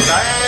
Jai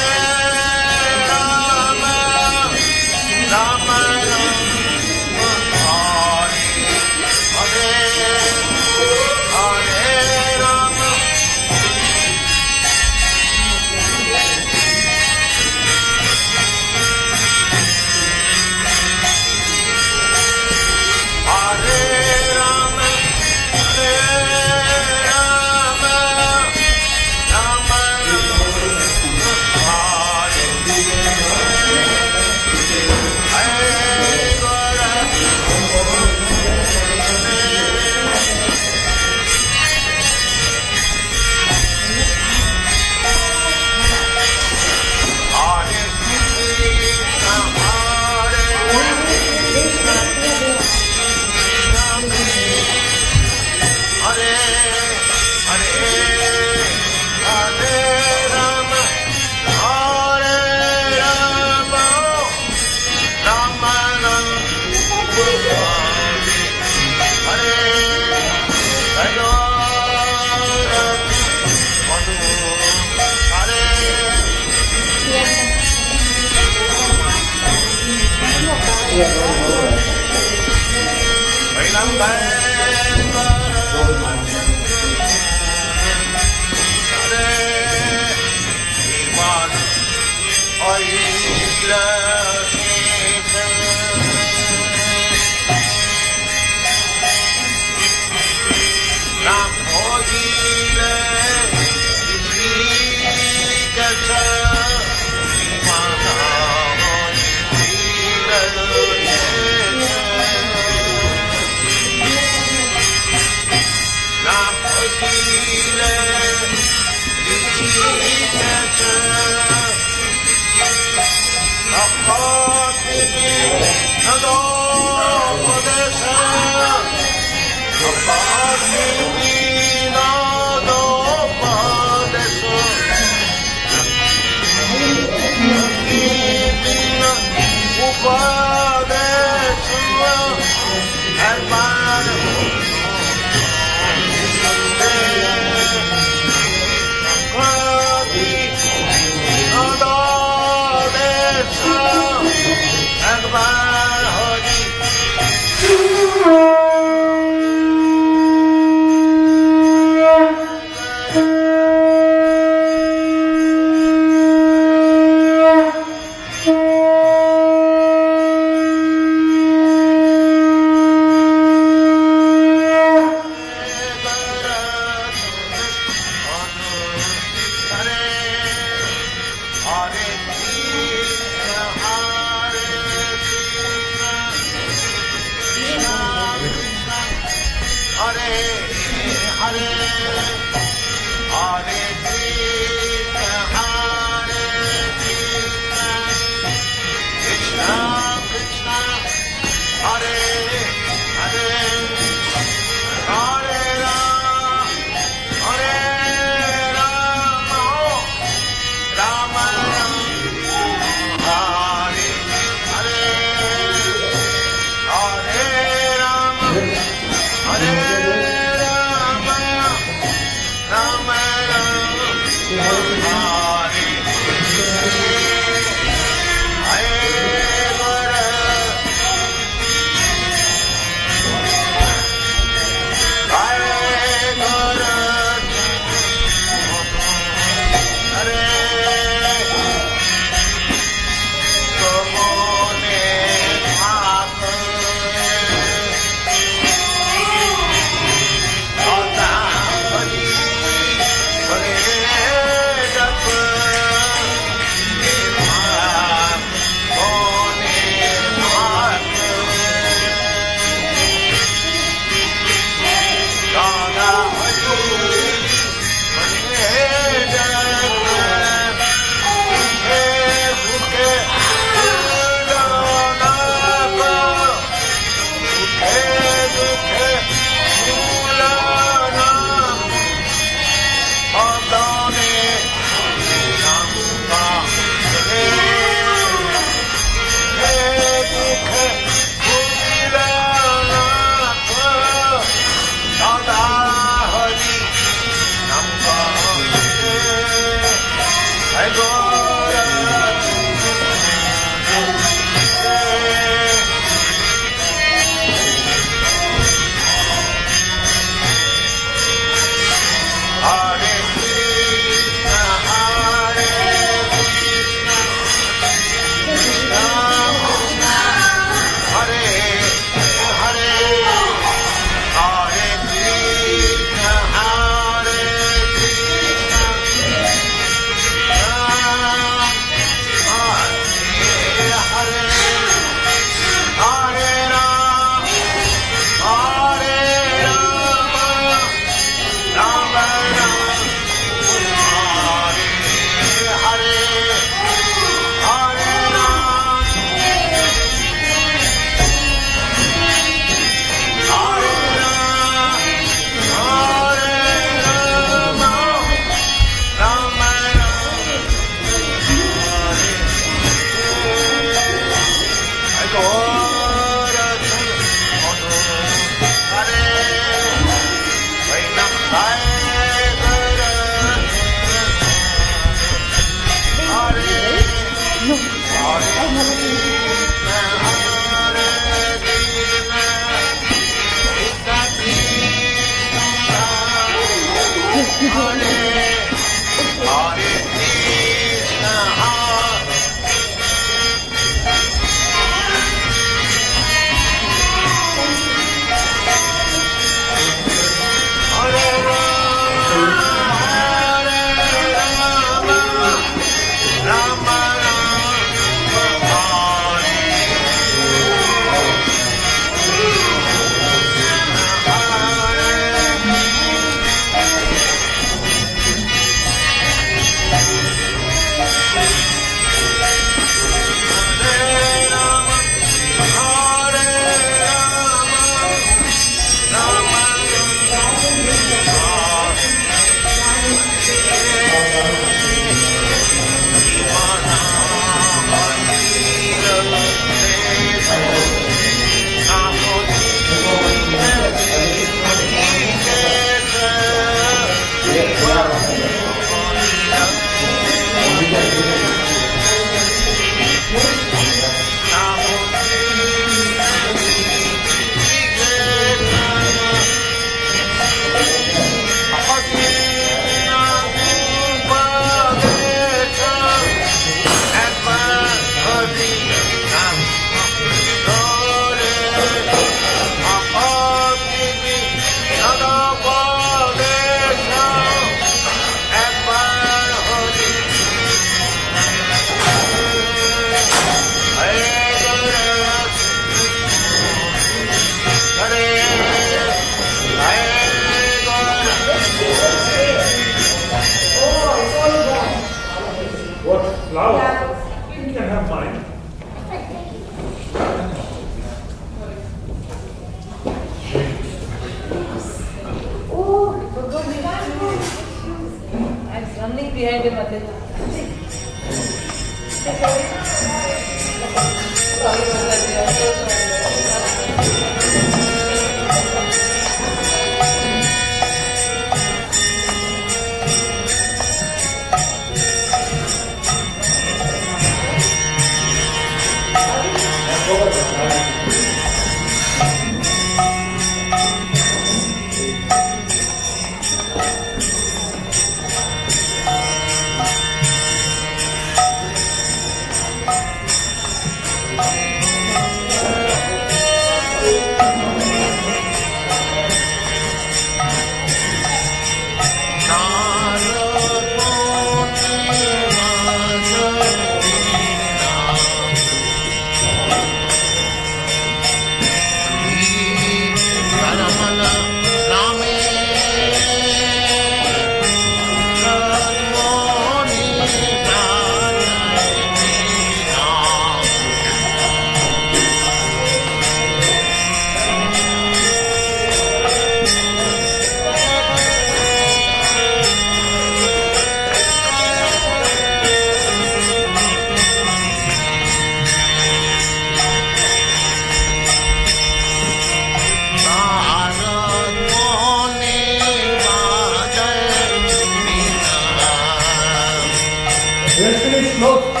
Let's finish close.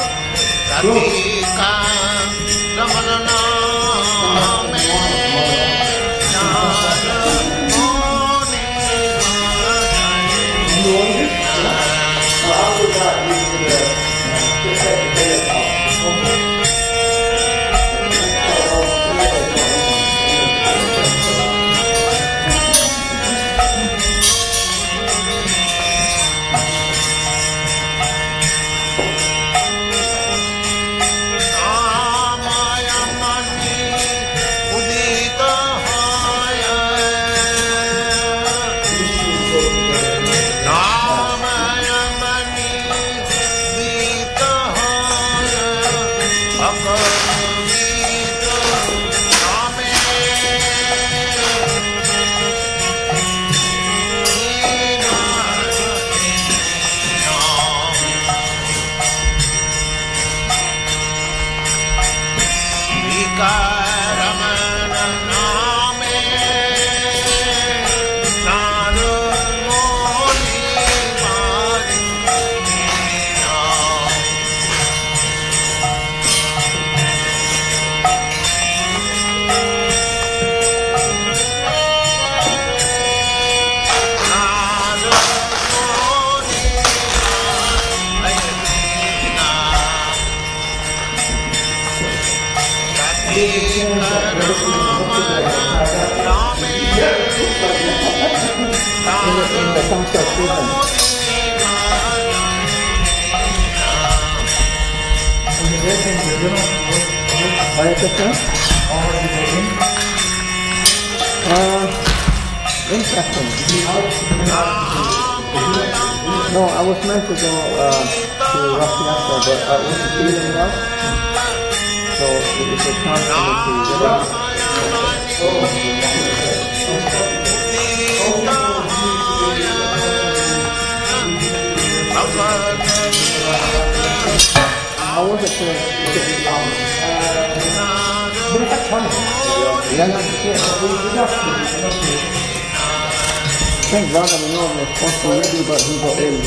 Interesting. No, I was meant to go to Bhaktivedanta, but I wasn't feeling well. So it's a chance for me to get out. I was actually thank God I'm not responsibility, but he got ill.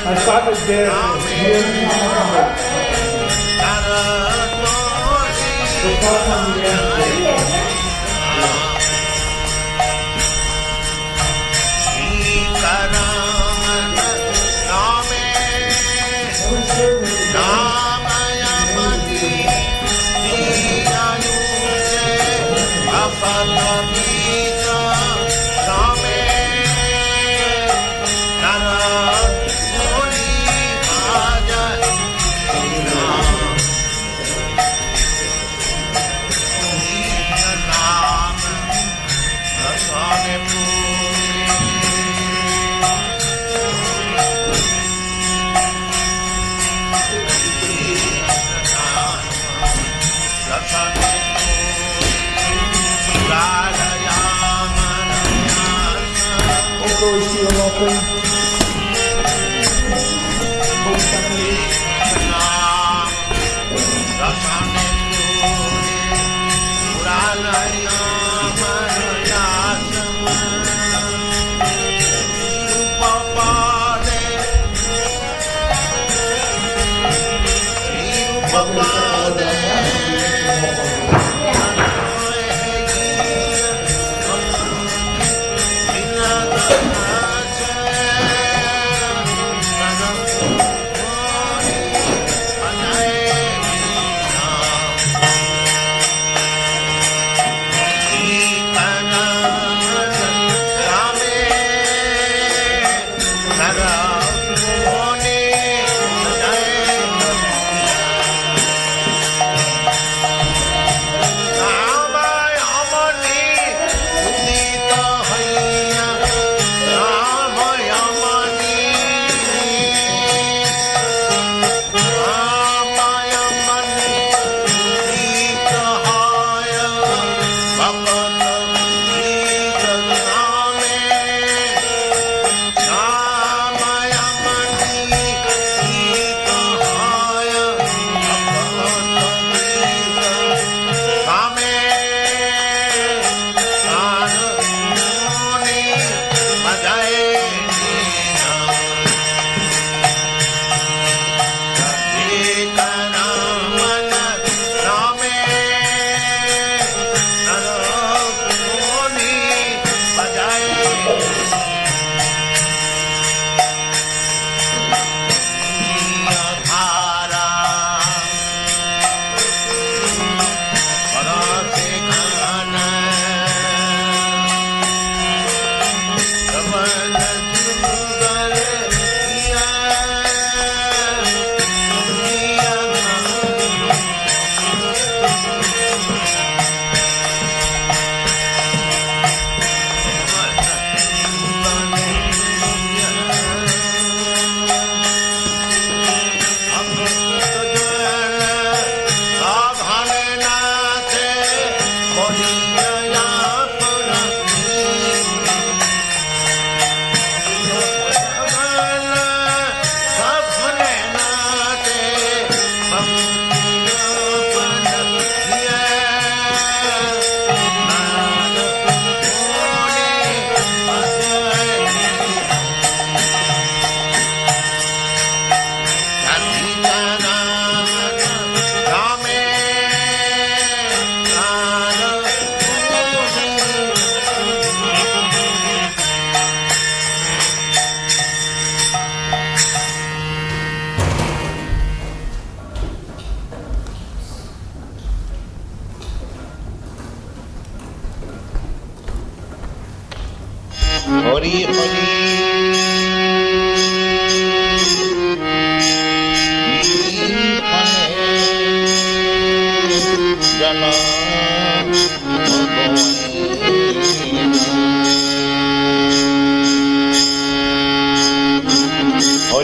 I started there. Bhaktivedanta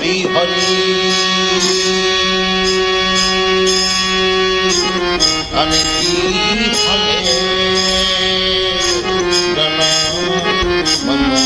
Hari Hari Aniti Hame Dana Mama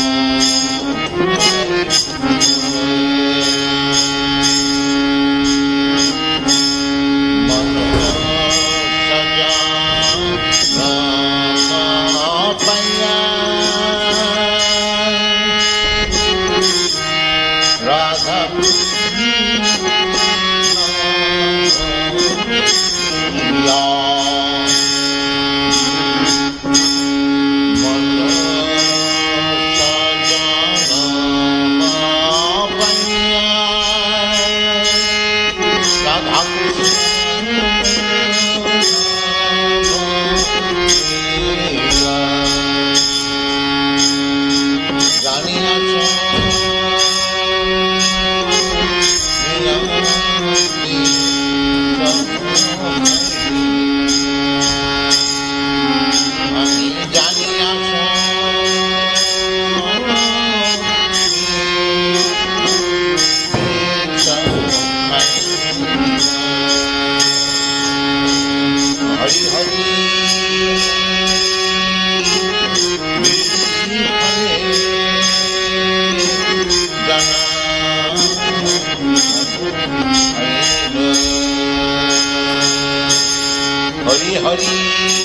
Hari Hari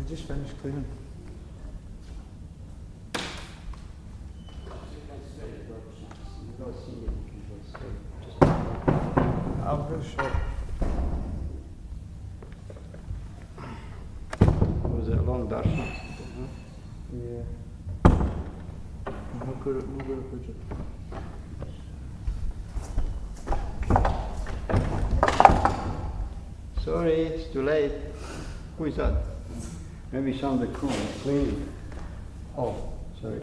I just finished cleaning. I'll go short. Was it a long darshan? Yeah. No good puja. Sorry, it's too late. Who is that? Maybe some of the crew cleaning. Oh, sorry.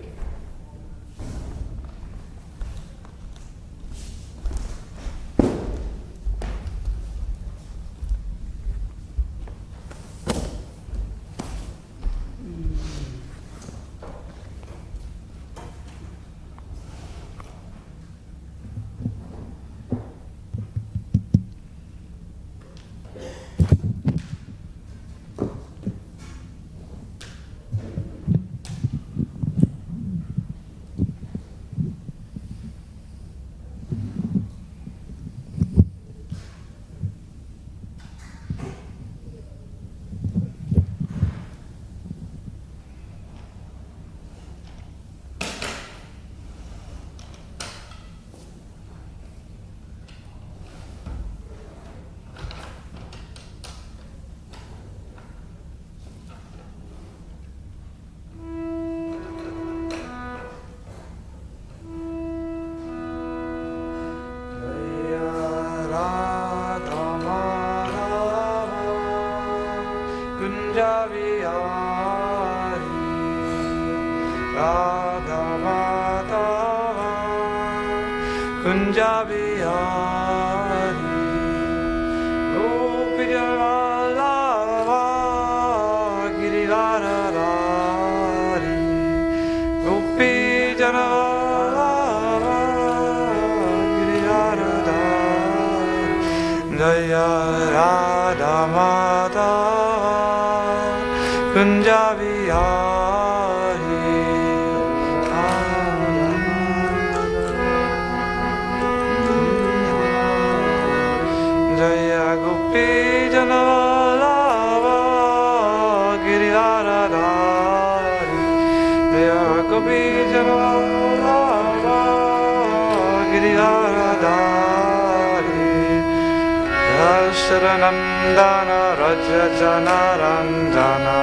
Jaya Radha Madhava Kunja Vihari Jaya Gopi Janavallabha Giridharadhari Jaya Gopi Janavallabha Giridharadhari Yasharanandana Raja Janaranjana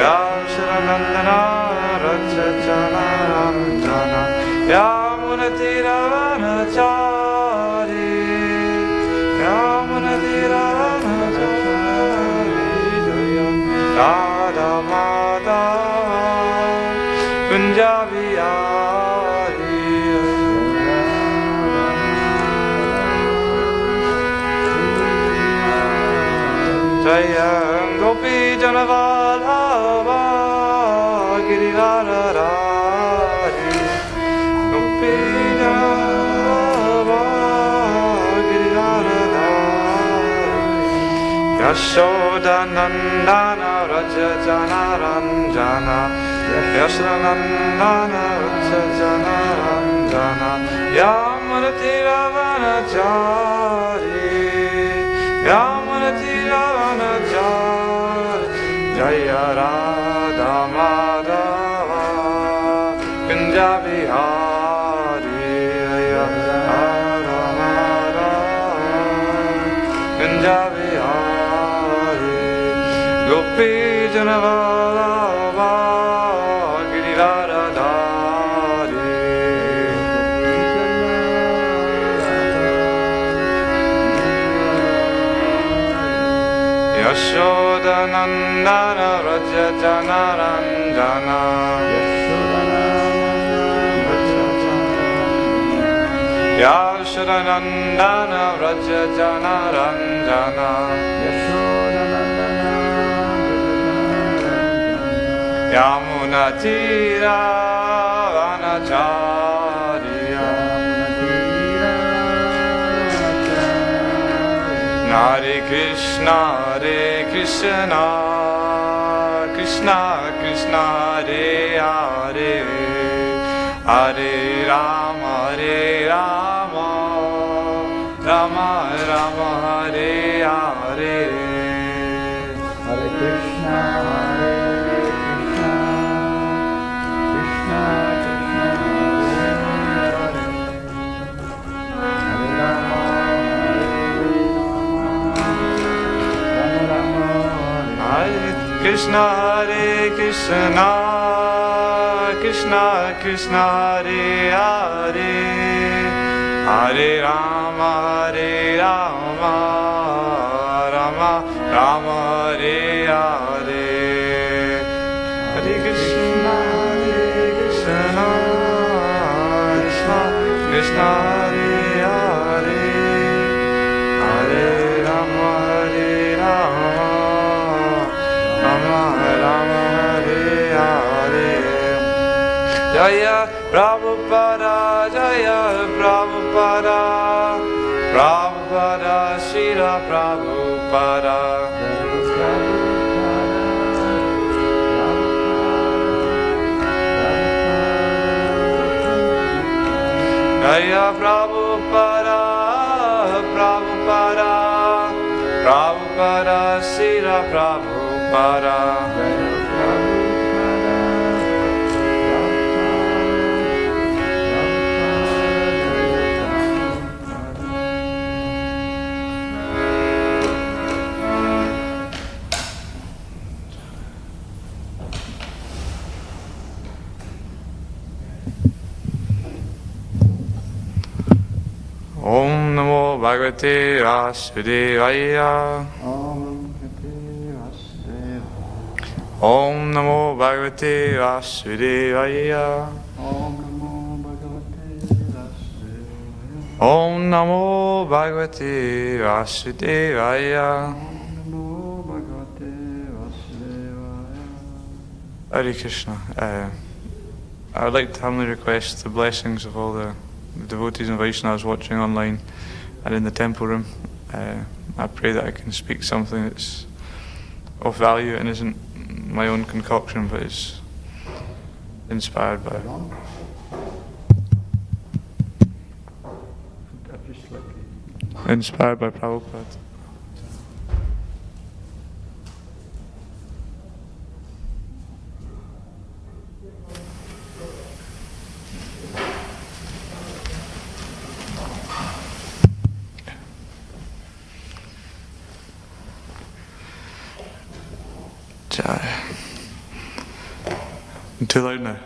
Yasharanandana Raja Janaranjana Yamunatiravanachari Yamunatiravanachari Jaya Radha Madhava Kunja Vihari Jaya Gopi Janavallabha Giridharadhari Gopi Janavallabha Giridharadhari Yashodanandana Raja Janaranjana Yashodanandana Raja Janaranjana Yamunatiravanachari Yamunatiravanachari Jaya Radha Madhava Kunja Vihari Jaya Radha Madhava Kunja Vihari Gopi Janavallabha Giridharadhari Yashodanandana Raja Janaranjana Yashodanandana Raja Janaranjana Yamunatiravanacharya Hare Krishna Krishna Krishna Hare Hare Hare Rama Rama Rama Hare Hare Hare Krishna Krishna Krishna Hare Rama Hare Krishna Krishna Krishna Hare Hare Hare Rama Rama Rama Hare Hare Hare Krishna Krishna Krishna Hare Hare Hare Rama Rama Rama Hare Hare Jaya Prabhupada Prabhupada Shira Prabhupada Jaya Prabhupada Prabhupada Shira Prabhupada Om Namo Bhagavate Vasudevaya Om Namo Bhagavate Vasudevaya Om Namo Bhagavate Vasudevaya Hare Krishna. I would like to humbly request the blessings of all the devotees and Vaishnavas watching online and in the temple room. I pray that I can speak something that's of value and isn't my own concoction, but is inspired by. Inspired by Prabhupada. Too loud now?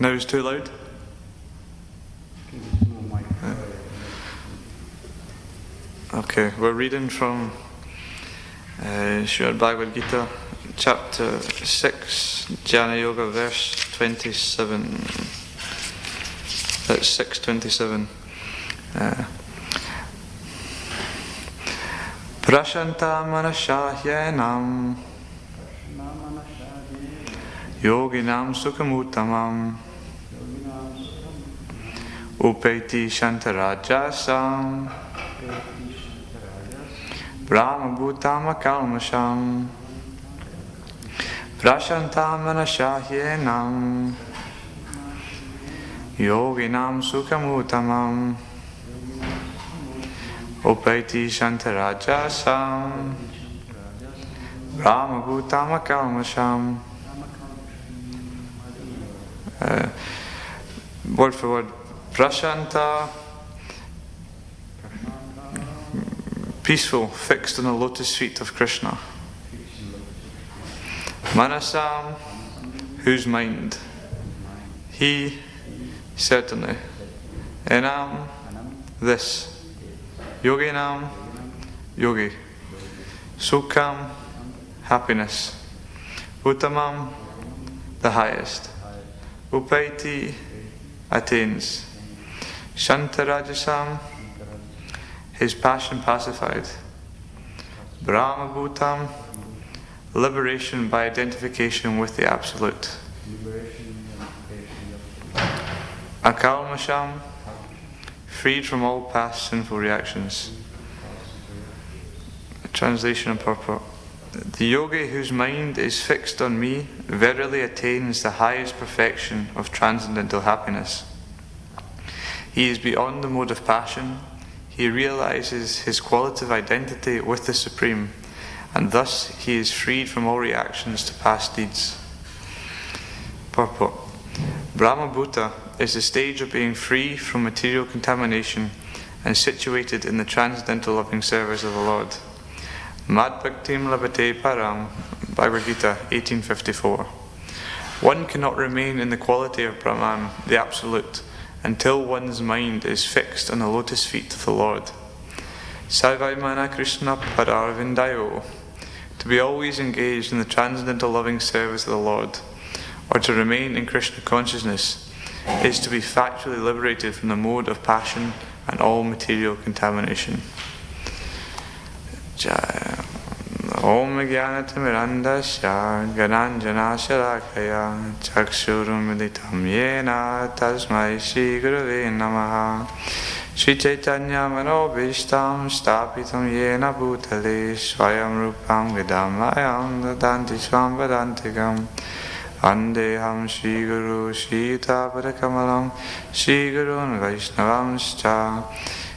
Now it's too loud? Okay, we're reading from Srimad Bhagavad Gita, chapter 6, Jnana Yoga, verse 27. That's 6:27. Prashanta manashahyanam yoginam sukhamutamam upeti shantarajasam brahma bhutama kalmasham prashanta manashahyanam yoginam sukhamutamam upeti shantarajasam brahma bhutama kalmasham. Word for word, prashanta, peaceful, fixed on the lotus feet of Krishna. Manasam, whose mind? He, certainly. Enam, this. Yoginam, yogi. Sukham, happiness. Uttamam, the highest. Upaiti, attains. Shantarajasam, his passion pacified. Brahma Bhutam, liberation by identification with the Absolute. Akalmasham, freed from all past sinful reactions. Translation and purport. The yogi whose mind is fixed on me verily attains the highest perfection of transcendental happiness. He is beyond the mode of passion. He realizes his qualitative identity with the Supreme, and thus he is freed from all reactions to past deeds. Purport. Brahma Bhuta is the stage of being free from material contamination and situated in the transcendental loving service of the Lord. Mad Bhaktim Labhate Param, Bhagavad Gita 1854. One cannot remain in the quality of Brahman, the Absolute, until one's mind is fixed on the lotus feet of the Lord. Sarvaimana Krishna Padarvindayo. To be always engaged in the transcendental loving service of the Lord, or to remain in Krishna consciousness, is to be factually liberated from the mode of passion and all material contamination. Om Jnanatimirandasya Gananjana Shalakaya Chakshurum Militam Yena Tasmai Shri Gurave Namaha Shri Chaitanya Manobhishtam Stapitam Yena Bhutale Swayam Rupam Vidamayam Dadanti Swam Vadantikam Andeham Shri Guru Shri Tapadakamalam Shri Gurun Vaishnavamscha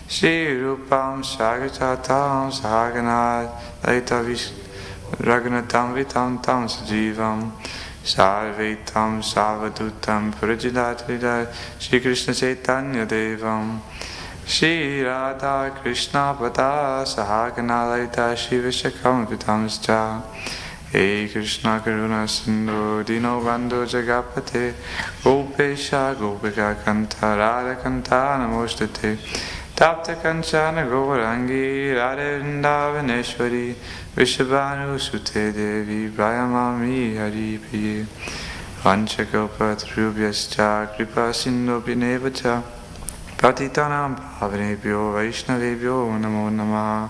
Shri Rupam Sagatatam Saganat Laitavish Raghunatam Vitam Tam Sajivam Sarvetam Savadutam Purajidatvidai Shri Krishna Chaitanya Devam Shri Radha Krishna Pada Sahagana Laita Shri Vishakam Vitamscha Hey Krishna Karuna Sindhu Dino Bandhu Jagapate Gopesha Gopika Kanta Radha Kanta Namostate Tapta Kanchana Gaurangi Radha Vrindavaneshwari Vishabhanu Sute Devi Prayamami Hari Priye Vanchakalpatarubhyascha Kripa Sindhu Pinevacha Patitanam Bhavanebhyo Vaishnavebhyo Namo Namaha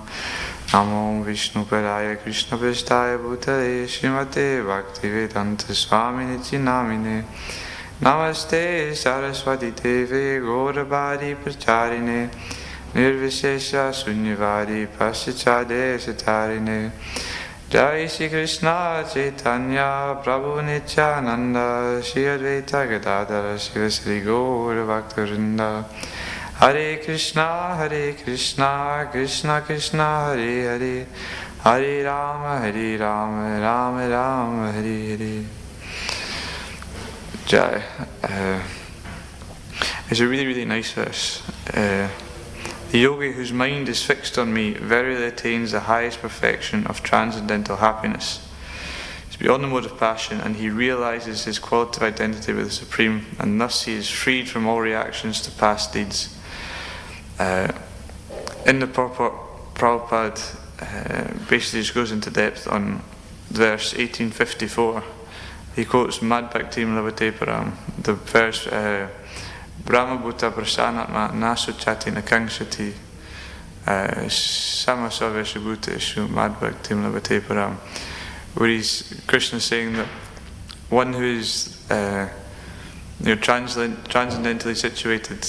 Namo Vishnu Padaya Krishna Prasthaya Bhutale Srimate Bhaktivedanta Swamini Namine Namaste Saraswati Deve Gaurabhari Pracharine Nirvishesha Sunyavari Paschachade Satarine Jai Shri Krishna Chaitanya Prabhu Nityananda Shri Advaita Gadadara Shiva Sri Gaura Bhaktivinoda Hare Krishna Krishna Krishna Hare Hare Hare Rama Rama Rama Hare Hare. Jai. It's a really, really nice verse. The yogi whose mind is fixed on me verily attains the highest perfection of transcendental happiness. He's beyond the mode of passion, and he realizes his qualitative identity with the Supreme, and thus he is freed from all reactions to past deeds. In the purport, Prabhupada basically just goes into depth on verse 1854. He quotes Mad Bhaktim Lavate Param, the verse Brahma Bhuta Prasanatma Nasu Chati Nakangsati Sama Sarveshabhuteshu Mad Bhaktim Lavate Param, where Krishna saying that one who is transcendentally situated,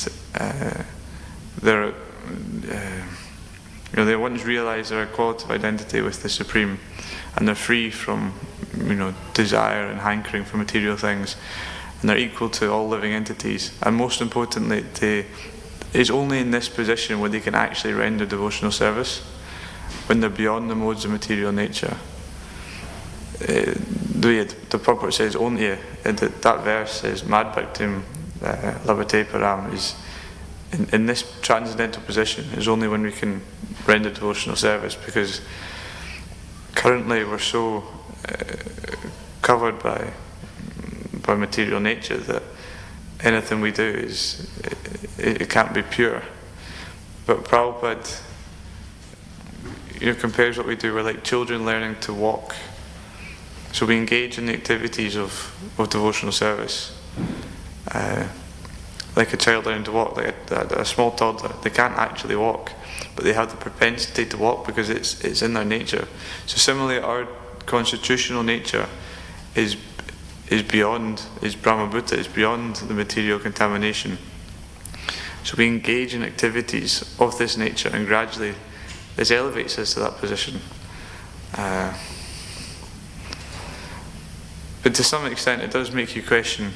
they once realize their qualitative identity with the Supreme, and they're free from desire and hankering for material things, and they're equal to all living entities. And most importantly, it's only in this position where they can actually render devotional service, when they're beyond the modes of material nature. The purport says only that verse says Mad Bhaktim Lavate Param is in this transcendental position is only when we can render devotional service, because currently we're so covered by material nature that anything we do it can't be pure. But Prabhupada compares what we do. We're like children learning to walk. So we engage in the activities of devotional service, like a child learning to walk, like a small toddler. They can't actually walk, but they have the propensity to walk because it's in their nature. So similarly, our constitutional nature is Brahma Bhuta, is beyond the material contamination. So we engage in activities of this nature, and gradually this elevates us to that position. But to some extent it does make you question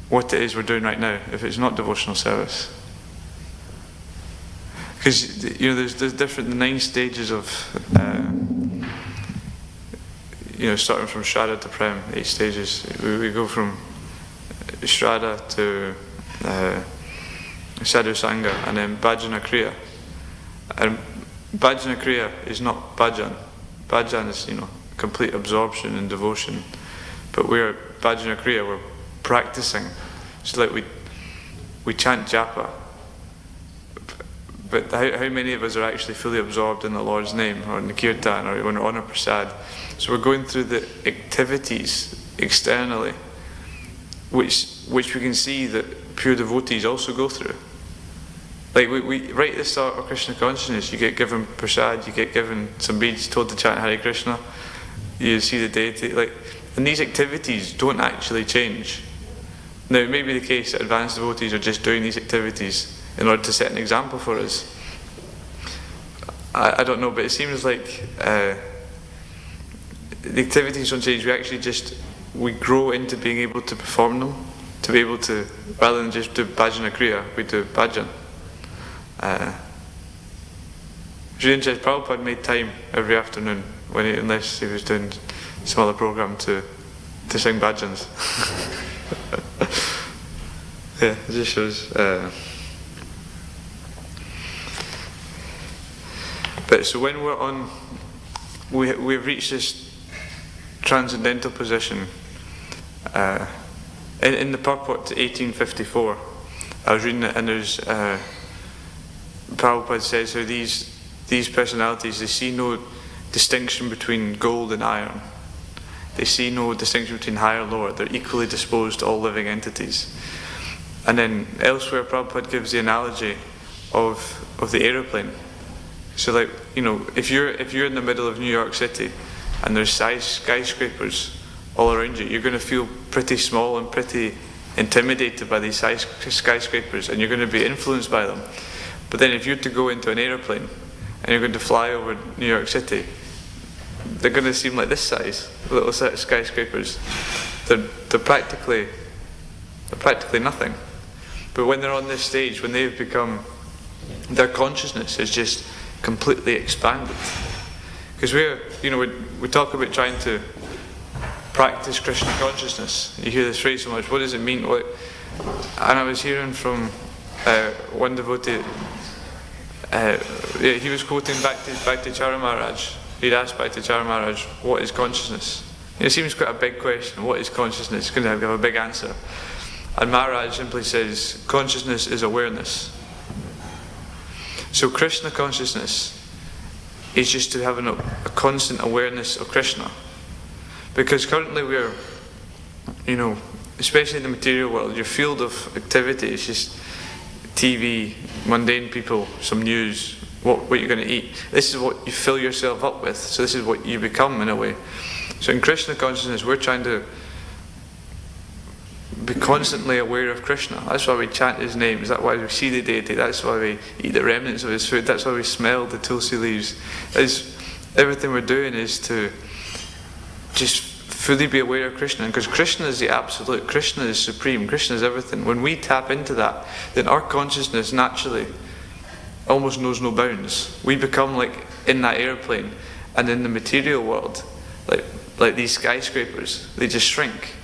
what it is we're doing right now if it's not devotional service. Because there's different 9 stages of starting from Shraddha to Prem, 8 stages. We go from Shraddha to Sadhu Sangha, and then Bhajana Kriya. And Bhajana Kriya is not bhajan. Bhajan is complete absorption in devotion. But we're Bhajana Kriya, we're practicing. It's like we chant japa. But how many of us are actually fully absorbed in the Lord's name, or in the kirtan, or when we're on our prasad? So we're going through the activities externally, which we can see that pure devotees also go through. Like we right at the start of Krishna consciousness, you get given prasad, you get given some beads, told to chant Hare Krishna, you see the deity, and these activities don't actually change. Now it may be the case that advanced devotees are just doing these activities in order to set an example for us. I don't know, but it seems like the activities don't change. We grow into being able to perform them, to be able to, rather than just do bhajana kriya, we do bhajan. Really interesting. Prabhupada made time every afternoon, unless he was doing some other program, to sing bhajans. Yeah, it just shows. But so when we're on, we've reached this transcendental position. In the purport to 1854, I was reading it, and there's Prabhupada says how these personalities, they see no distinction between gold and iron. They see no distinction between higher and lower. They're equally disposed to all living entities. And then elsewhere, Prabhupada gives the analogy of the aeroplane. So, if you're in the middle of New York City and there's skyscrapers all around you, you're going to feel pretty small and pretty intimidated by these skyscrapers, and you're going to be influenced by them. But then if you're to go into an aeroplane and you're going to fly over New York City, they're going to seem like this size, little set of skyscrapers. They're practically nothing. But when they're on this stage, when they've become, their consciousness is just completely expanded. Because we talk about trying to practice Krishna consciousness. You hear this phrase so much. What does it mean? And I was hearing from one devotee. He was quoting Bhaktacharya Maharaj. He'd asked Bhaktacharya Maharaj, "What is consciousness?" It seems quite a big question. What is consciousness? It's going to have a big answer. And Maharaj simply says, consciousness is awareness. So Krishna consciousness is just to have a constant awareness of Krishna. Because currently we're, especially in the material world, your field of activity is just TV, mundane people, some news, what you're going to eat. This is what you fill yourself up with. So this is what you become in a way. So in Krishna consciousness, we're trying to be constantly aware of Krishna. That's why we chant his names. That's why we see the deity. That's why we eat the remnants of his food. That's why we smell the tulsi leaves. Everything we're doing is to just fully be aware of Krishna. Because Krishna is the absolute. Krishna is supreme. Krishna is everything. When we tap into that, then our consciousness naturally almost knows no bounds. We become like in that airplane, and in the material world, like these skyscrapers, they just shrink.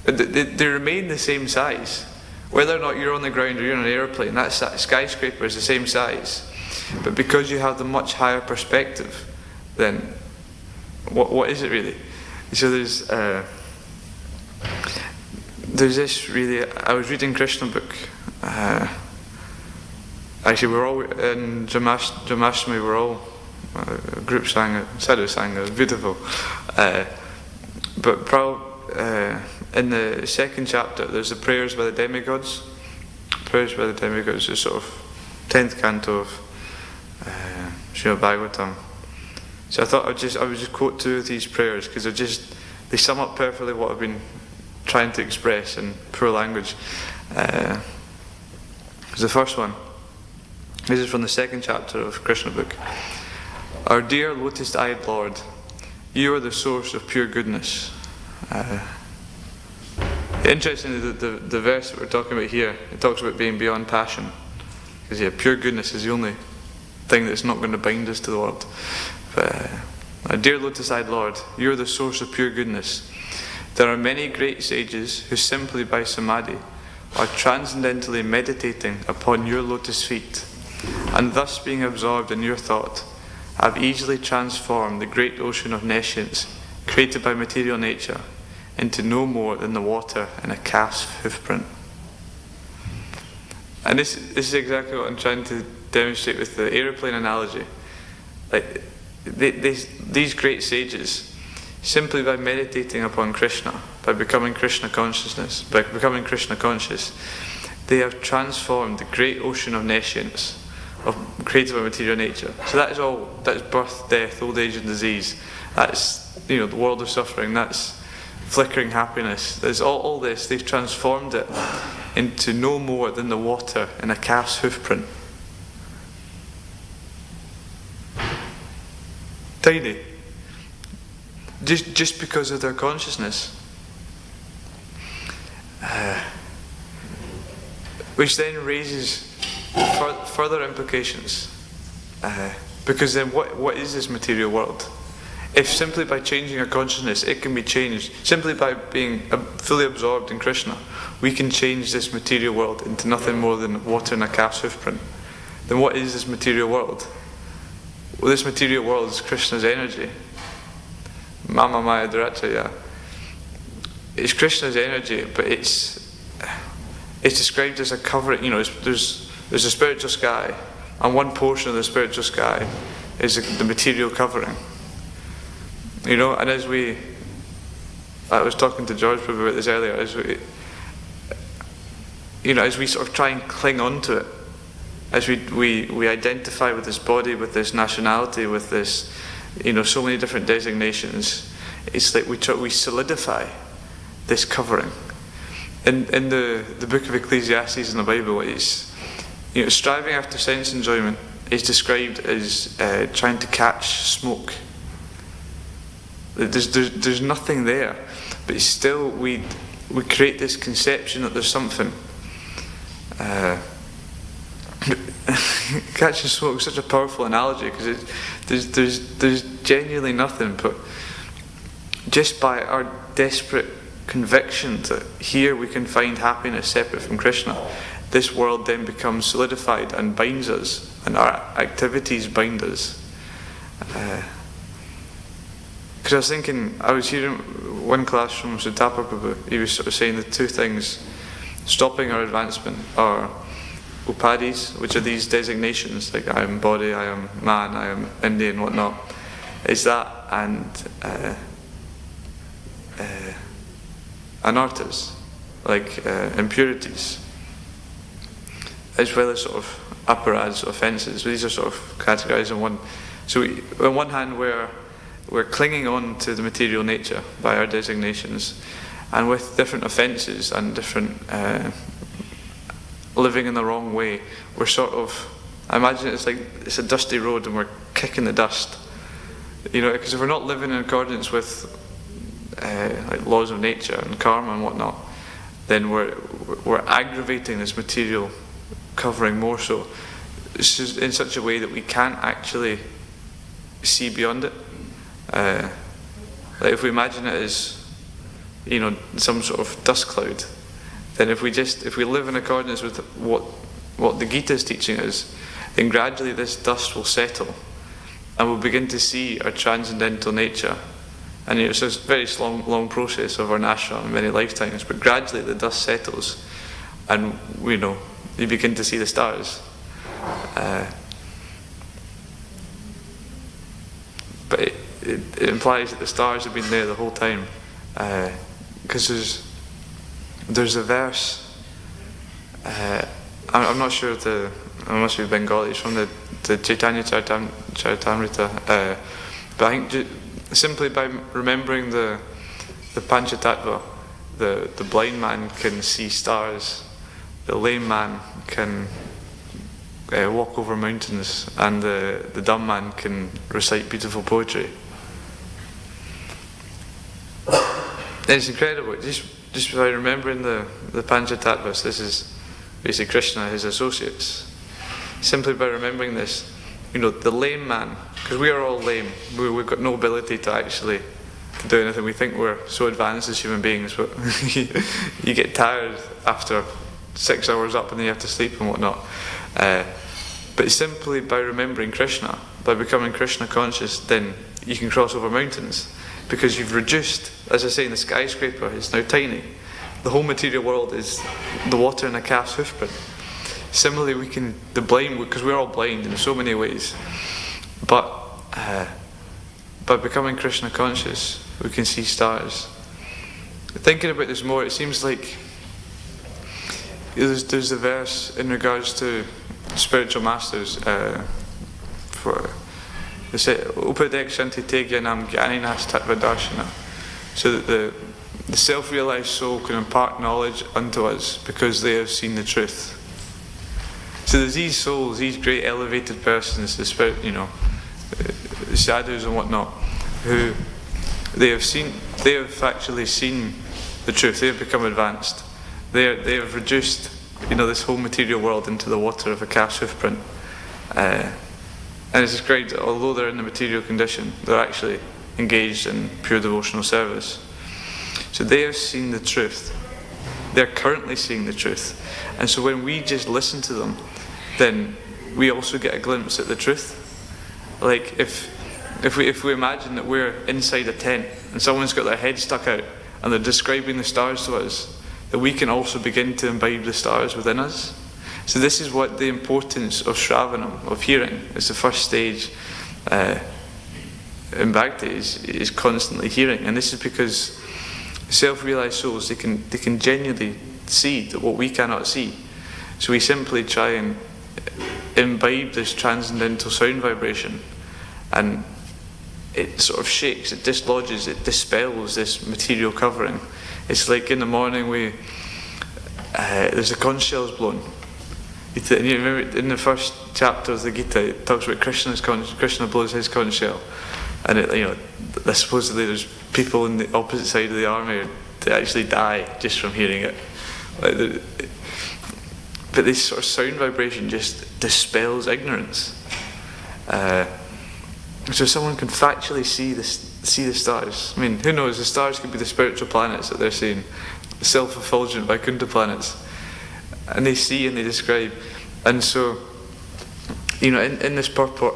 They remain the same size. Whether or not you're on the ground or you're in an airplane, that skyscraper is the same size. But because you have the much higher perspective, then what is it really? So there's this really. I was reading Krishna book. Actually, we're all in Jamashtami. We're all a group sang it. Sadhu sang it. It was beautiful. But in the second chapter, there's the prayers by the demigods. Prayers by the demigods is sort of 10th canto of Srimad Bhagavatam. So I thought I would just quote two of these prayers because they sum up perfectly what I've been trying to express in poor language. The first one, this is from the second chapter of Krishna book. Our dear lotus-eyed Lord, you are the source of pure goodness. Interestingly, the verse that we're talking about here, it talks about being beyond passion. Because pure goodness is the only thing that's not going to bind us to the world. But, dear lotus-eyed Lord, you are the source of pure goodness. There are many great sages who simply by samadhi are transcendentally meditating upon your lotus feet, and thus being absorbed in your thought, have easily transformed the great ocean of nescience created by material nature into no more than the water in a calf's hoofprint. And this is exactly what I'm trying to demonstrate with the aeroplane analogy. Like these great sages, simply by meditating upon Krishna, by becoming Krishna conscious, they have transformed the great ocean of nescience, created by material nature. So that's birth, death, old age and disease. That's the world of suffering. That's flickering happiness. There's all this. They've transformed it into no more than the water in a calf's hoofprint. Tiny. Just because of their consciousness. Which then raises further implications. Because then what is this material world? If simply by changing our consciousness it can be changed, simply by being fully absorbed in Krishna, we can change this material world into nothing more than water in a calf's hoofprint, then what is this material world? Well, this material world is Krishna's energy. Mama Maya Dharacaya. It's Krishna's energy, but it's described as a covering. There's a spiritual sky, and one portion of the spiritual sky is the material covering. And as I was talking to George Prabhu about this earlier, as we sort of try and cling on to it, as we identify with this body, with this nationality, with this, so many different designations, it's like we solidify this covering. In the book of Ecclesiastes in the Bible, striving after sense enjoyment is described as trying to catch smoke. There's nothing there, but still we create this conception that there's something. Catching smoke is such a powerful analogy, because there's genuinely nothing, but just by our desperate conviction that here we can find happiness separate from Krishna, this world then becomes solidified and binds us, and our activities bind us. Because I was thinking, I was hearing one class from Sutapa Prabhu, he was sort of saying the two things stopping our advancement are upadhis, which are these designations, like I am body, I am man, I am Indian, whatnot. Is that, and anarthas, like impurities, as well as sort of aparads, offences. These are sort of categorised in one. So on one hand we're clinging on to the material nature by our designations, and with different offences and different living in the wrong way, we're sort of, I imagine it's like it's a dusty road and we're kicking the dust, because if we're not living in accordance with like laws of nature and karma and whatnot, then we're aggravating this material covering more so. It's just in such a way that we can't actually see beyond it. Like if we imagine it as some sort of dust cloud, then if we live in accordance with what the Gita is teaching us, then gradually this dust will settle and we'll begin to see our transcendental nature. And it's a very long process of our ashram in many lifetimes, but gradually the dust settles and you begin to see the stars. But it implies that the stars have been there the whole time, because there's a verse, I'm not sure if I must be Bengali, it's from the Chaitanya Charitamrita, but I think simply by remembering the Panchatattva, the blind man can see stars, the lame man can walk over mountains, and the dumb man can recite beautiful poetry. And it's incredible, just by remembering the Panchatattvas. This is basically Krishna, his associates. Simply by remembering this, the lame man, because we are all lame, we've got no ability to actually do anything. We think we're so advanced as human beings, but you get tired after 6 hours up and then you have to sleep and whatnot. But simply by remembering Krishna, by becoming Krishna conscious, then you can cross over mountains, because you've reduced, as I say, in the skyscraper is now tiny. The whole material world is the water in a calf's hoofprint. Similarly, the blind, because we're all blind in so many ways, but by becoming Krishna conscious, we can see stars. Thinking about this more, it seems like there's a verse in regards to spiritual masters, they say upadekshanti te jnanam jnaninas tattva darshana, so that the self-realized soul can impart knowledge unto us because they have seen the truth. So there's these souls, these great elevated persons, the spirit, sadhus and whatnot, who they have actually seen the truth. They have become advanced. They have reduced, this whole material world into the water of a calf's hoofprint. And it's described that although they're in the material condition, they're actually engaged in pure devotional service. So they have seen the truth. They're currently seeing the truth. And so when we just listen to them, then we also get a glimpse at the truth. Like if we imagine that we're inside a tent and someone's got their head stuck out and they're describing the stars to us, that we can also begin to imbibe the stars within us. So this is what the importance of Shravanam, of hearing, is the first stage in Bhakti, is constantly hearing. And this is because self-realized souls, they can genuinely see that what we cannot see. So we simply try and imbibe this transcendental sound vibration, and it sort of shakes, it dislodges, it dispels this material covering. It's like in the morning there's a conch shell's blown, And you remember in the first chapter of the Gita, it talks about Krishna blows his conch shell, and supposedly there's people on the opposite side of the army that actually die just from hearing it. But this sort of sound vibration just dispels ignorance. So someone can factually see the stars. I mean, who knows? The stars could be the spiritual planets that they're seeing, the self-effulgent Vaikuntha planets, and they see and they describe. And so, in this purport,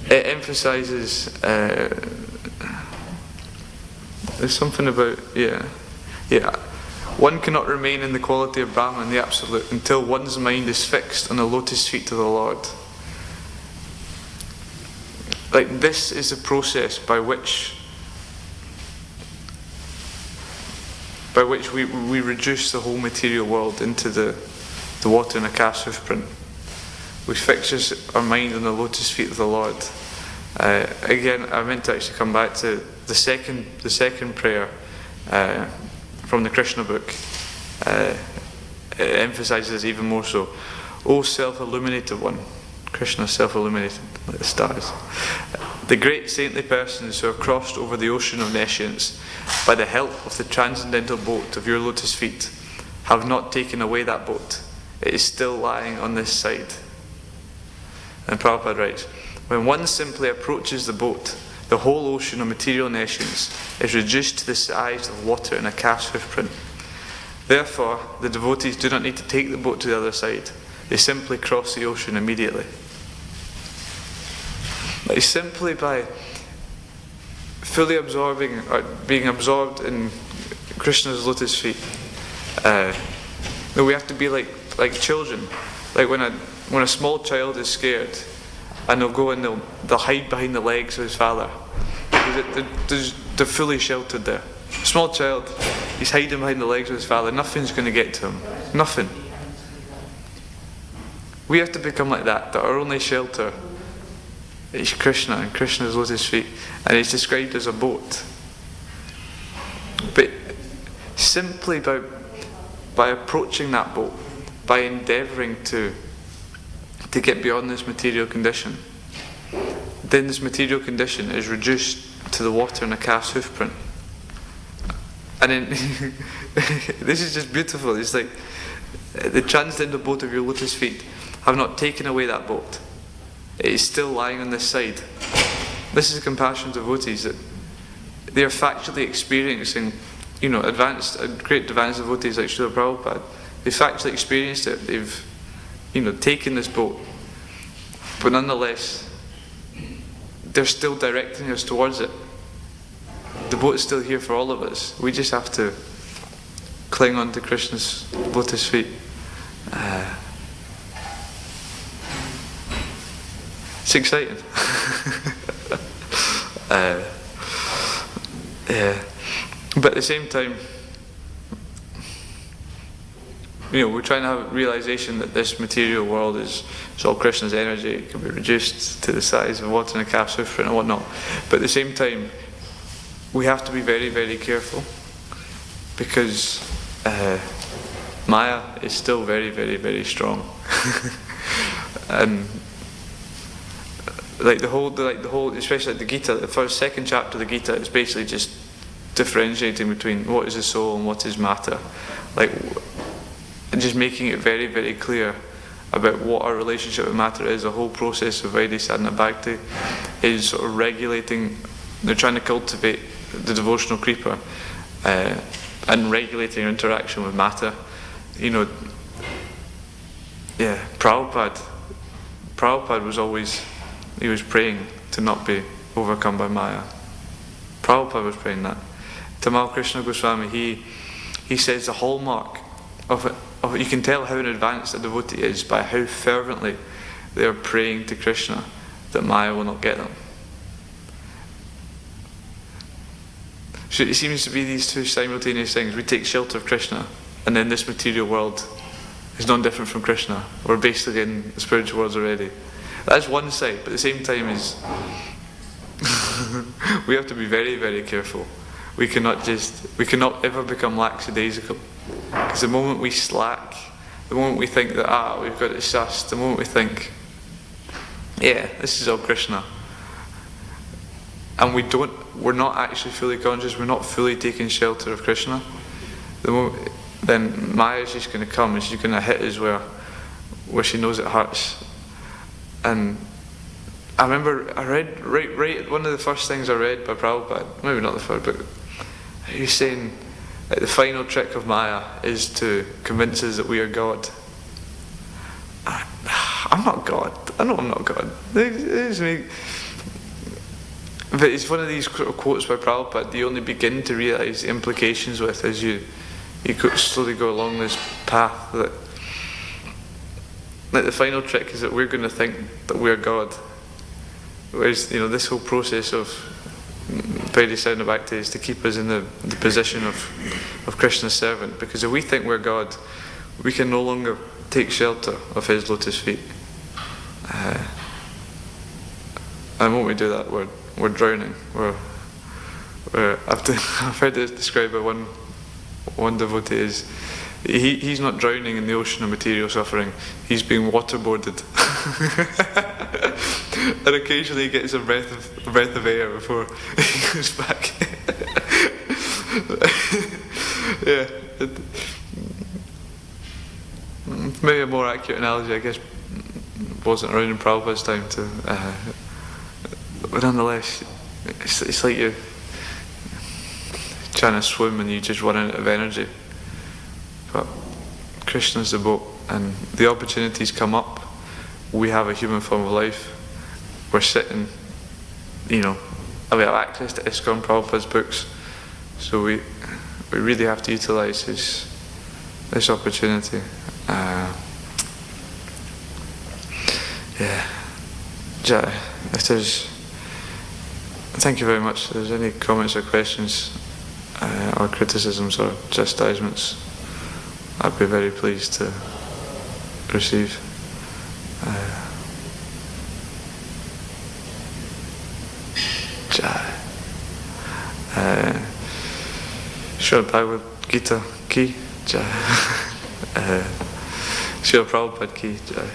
it emphasises. There's something about one cannot remain in the quality of Brahman, the Absolute, until one's mind is fixed on the lotus feet of the Lord. Like, this is a process by which we reduce the whole material world into the water in a calf's hoofprint. We fix our mind on the lotus feet of the Lord. Again, I meant to actually come back to the second prayer from the Krishna book. It emphasises even more so. O self-illuminated one, Krishna self-illuminated, like the stars. The great saintly persons who have crossed over the ocean of nescience by the help of the transcendental boat of your lotus feet have not taken away that boat. It is still lying on this side. And Prabhupada writes, when one simply approaches the boat, the whole ocean of material nescience is reduced to the size of water in a calf's hoofprint. Therefore, the devotees do not need to take the boat to the other side. They simply cross the ocean immediately. Like, simply by fully absorbing or being absorbed in Krishna's lotus feet, we have to be like children. Like when a small child is scared, and they'll go and they'll hide behind the legs of his father. They're fully sheltered there. Small child, he's hiding behind the legs of his father. Nothing's going to get to him. Nothing. We have to become like that our only shelter is Krishna and Krishna's lotus feet. And it's described as a boat. But simply by approaching that boat, by endeavouring to get beyond this material condition, then this material condition is reduced to the water in a calf's hoofprint. And then this is just beautiful. It's like the transcendental boat of your lotus feet have not taken away that boat. It is still lying on this side. This is compassion devotees, that they are factually experiencing, great advanced devotees like Srila Prabhupada. They've factually experienced it. They've taken this boat, but nonetheless they're still directing us towards it. The boat is still here for all of us. We just have to cling on to Krishna's lotus feet. It's exciting. But at the same time, we're trying to have a realization that this material world is all Krishna's energy. It can be reduced to the size of water in a calf's hoofprint and whatnot. But at the same time, we have to be very, very careful, because Maya is still very, very, very strong. And the whole, especially the Gita, the second chapter of the Gita is basically just differentiating between what is the soul and what is matter. And just making it very, very clear about what our relationship with matter is. The whole process of Vaidhi Sadhana Bhakti is sort of regulating, they're trying to cultivate the devotional creeper and regulating our interaction with matter. Prabhupada was always, he was praying to not be overcome by Maya. Prabhupada was praying that. Tamal Krishna Goswami, he says the hallmark of it, you can tell how advanced a devotee is by how fervently they are praying to Krishna that Maya will not get them. So it seems to be these two simultaneous things. We take shelter of Krishna, and then this material world is not different from Krishna. We're basically in the spiritual worlds already. That's one side, but at the same time is we have to be very, very careful. We cannot ever become lackadaisical. Because the moment we slack the moment we think that, we've got it sussed, the moment we think, yeah, this is all Krishna, and we're not actually fully conscious, we're not fully taking shelter of Krishna, then Maya's just going to come and she's going to hit us where she knows it hurts. And I remember I read right one of the first things I read by Prabhupada, maybe not the first, but he was saying that the final trick of Maya is to convince us that we are God. I'm not God. I know I'm not God. It's me. But it's one of these quotes by Prabhupada you only begin to realise the implications with as you slowly go along this path, that the final trick is that we're going to think that we're God. Whereas, this whole process of Bhaktivedanta Bhakti is to keep us in the position of Krishna's servant, because if we think we're God, we can no longer take shelter of his lotus feet. And when we do that, we're drowning. I've heard this described by one devotee as he's not drowning in the ocean of material suffering, he's being waterboarded. And occasionally he gets a breath of air before he goes back. Yeah. Maybe a more accurate analogy, I guess, wasn't around in Prabhupada's time but nonetheless, it's like you're trying to swim and you just run out of energy. But Krishna's the boat, and the opportunities come up. We have a human form of life. We're sitting, we have access to ISKCON Prabhupada's books, so we really have to utilise this opportunity. Thank you very much. If there's any comments or questions or criticisms or chastisements, I'd be very pleased to receive. Srila Bhagavad Gita ki jai. Srila Prabhupada ki jai.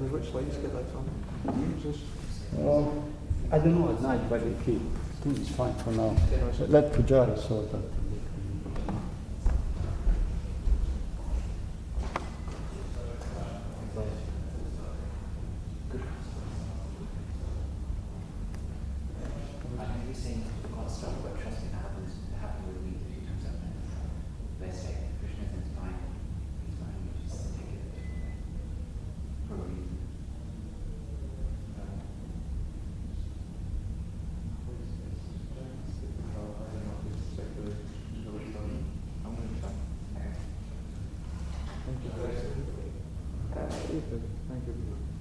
Which lights get that from? I don't know at night, but they keep. think it's fine for now. Let Pujari sort that. Thank you.